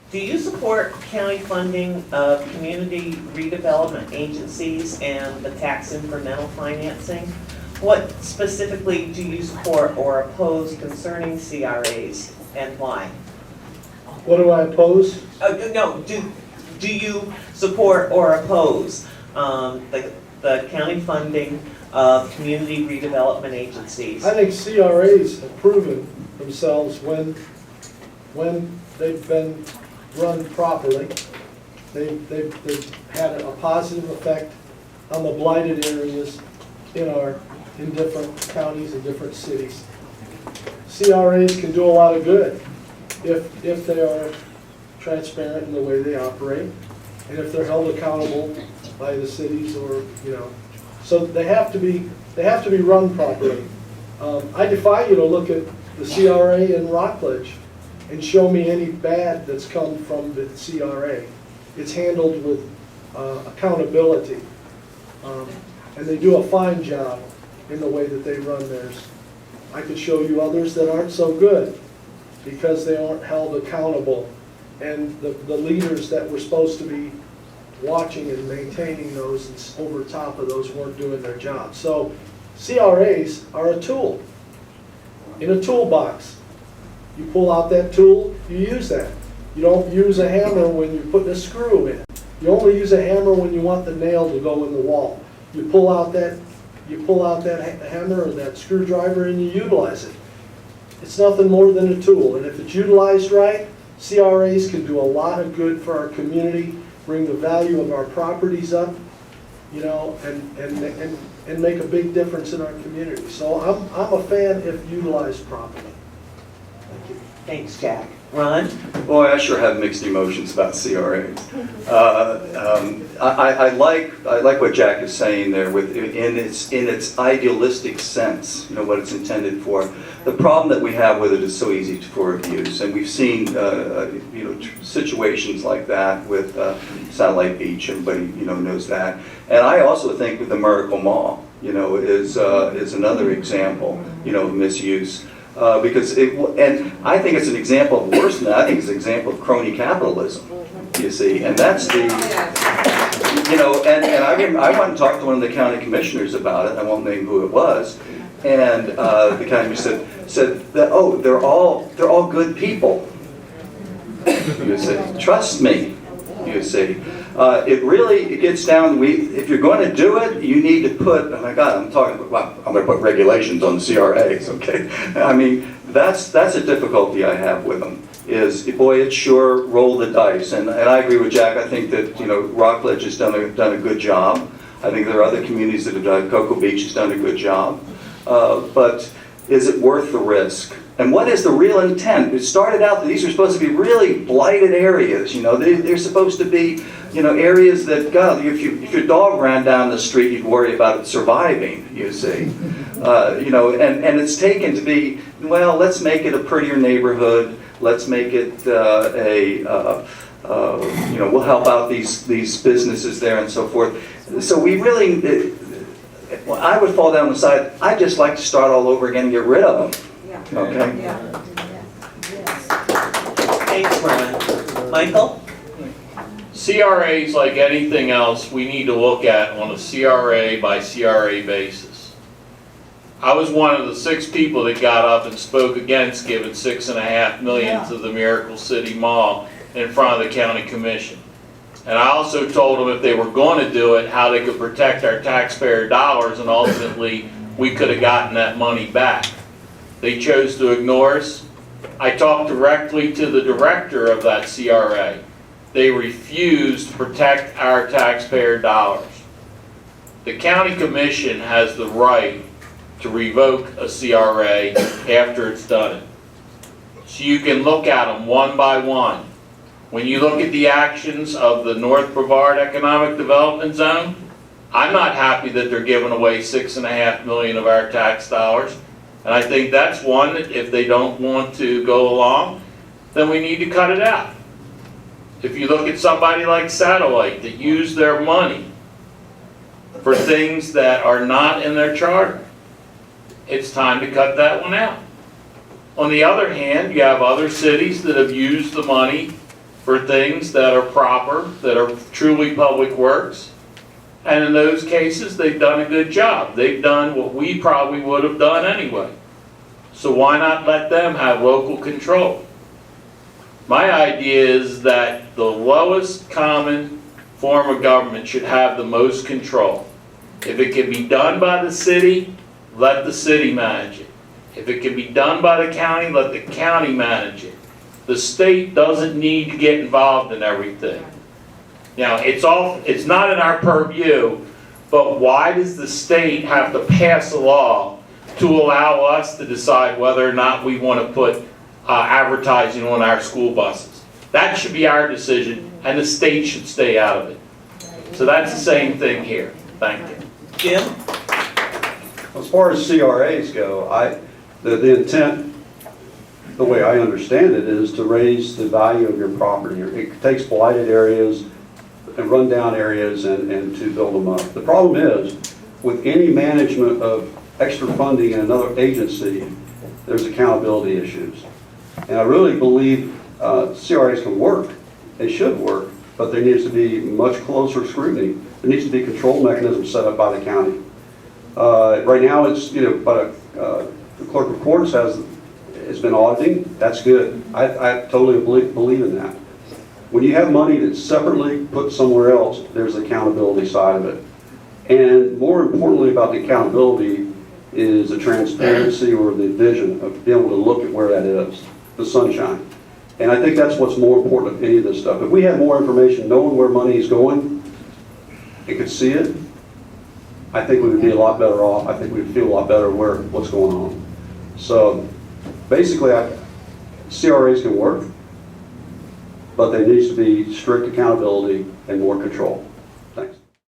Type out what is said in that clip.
Do you support county funding of community redevelopment agencies and the tax incremental financing? What specifically do you support or oppose concerning CRAs and why? What do I oppose? No, do you support or oppose the county funding of community redevelopment agencies? I think CRAs have proven themselves when they've been run properly. They've had a positive effect on the blighted areas in different counties and different cities. CRAs can do a lot of good if they are transparent in the way they operate, and if they're held accountable by the cities, or so they have to be run properly. I defy you to look at the CRA in Rockledge and show me any bad that's come from the CRA. It's handled with accountability, and they do a fine job in the way that they run theirs. I could show you others that aren't so good because they aren't held accountable, and the leaders that were supposed to be watching and maintaining those and over top of those weren't doing their job. So CRAs are a tool in a toolbox. You pull out that tool, you use that. You don't use a hammer when you're putting a screw in. You only use a hammer when you want the nail to go in the wall. You pull out that hammer or that screwdriver and you utilize it. It's nothing more than a tool, and if it's utilized right, CRAs can do a lot of good for our community, bring the value of our properties up, and make a big difference in our community. So I'm a fan if utilized properly. Thank you. Thanks, Jack. Ron? Boy, I sure have mixed emotions about CRAs. I like what Jack is saying there in its idealistic sense, what it's intended for. The problem that we have with it is so easy for abuse, and we've seen situations like that with Satellite Beach. Everybody knows that. And I also think with the Miracle Mall, is another example, of misuse. And I think it's an example of worse than that. I think it's an example of crony capitalism, you see, and that's the, and I went and talked to one of the county commissioners about it. I won't name who it was, and the county commissioner said that, oh, they're all good people, you see. Trust me, you see. It gets down, if you're going to do it, you need to put, oh my God, I'm going to put regulations on the CRAs, okay? I mean, that's a difficulty I have with them, is, boy, it's sure roll the dice. And I agree with Jack. I think that, Rockledge has done a good job. I think there are other communities that have done, Cocoa Beach has done a good job. But is it worth the risk? And what is the real intent? It started out that these are supposed to be really blighted areas. They're supposed to be, areas that, God, if your dog ran down the street, you'd worry about it surviving, you see. And it's taken to be, well, let's make it a prettier neighborhood. Let's make it we'll help out these businesses there and so forth. So we really, I would fall down the side. I'd just like to start all over again and get rid of them. Yeah. Okay? Yeah. Thanks, Ron. Michael? CRAs, like anything else, we need to look at on a CRA by CRA basis. I was one of the 6 people that got up and spoke against giving $6.5 million to the Miracle City Mall in front of the county commission. And I also told them if they were going to do it, how they could protect our taxpayer dollars, and ultimately we could have gotten that money back. They chose to ignore us. I talked directly to the director of that CRA. They refused to protect our taxpayer dollars. The county commission has the right to revoke a CRA after it's done it. So you can look at them one by one. When you look at the actions of the North Brevard Economic Development Zone, I'm not happy that they're giving away $6.5 million of our tax dollars. And I think that's one that if they don't want to go along, then we need to cut it out. If you look at somebody like Satellite that use their money for things that are not in their charter, it's time to cut that one out. On the other hand, you have other cities that have used the money for things that are proper, that are truly public works. And in those cases, they've done a good job. They've done what we probably would have done anyway. So why not let them have local control? My idea is that the lowest common form of government should have the most control. If it can be done by the city, let the city manage it. If it can be done by the county, let the county manage it. The state doesn't need to get involved in everything. Now, it's not in our purview, but why does the state have to pass a law to allow us to decide whether or not we want to put advertising on our school buses? That should be our decision, and the state should stay out of it. So that's the same thing here. Thank you. Jim? As far as CRAs go, the intent, the way I understand it, is to raise the value of your property. It takes blighted areas and rundown areas and to build them up. The problem is, with any management of extra funding in another agency, there's accountability issues. And I really believe CRAs can work. They should work, but there needs to be much closer scrutiny. There needs to be control mechanisms set up by the county. Right now, it's, but the clerk of courts has been auditing. That's good. I totally believe in that. When you have money that's separately put somewhere else, there's the accountability side of it. And more importantly about the accountability is the transparency or the vision of being able to look at where that is, the sunshine. And I think that's what's more important of any of this stuff. If we had more information, knowing where money is going, and could see it, I think we would be a lot better off. I think we'd feel a lot better what's going on. So basically, CRAs can work, but there needs to be strict accountability and more control.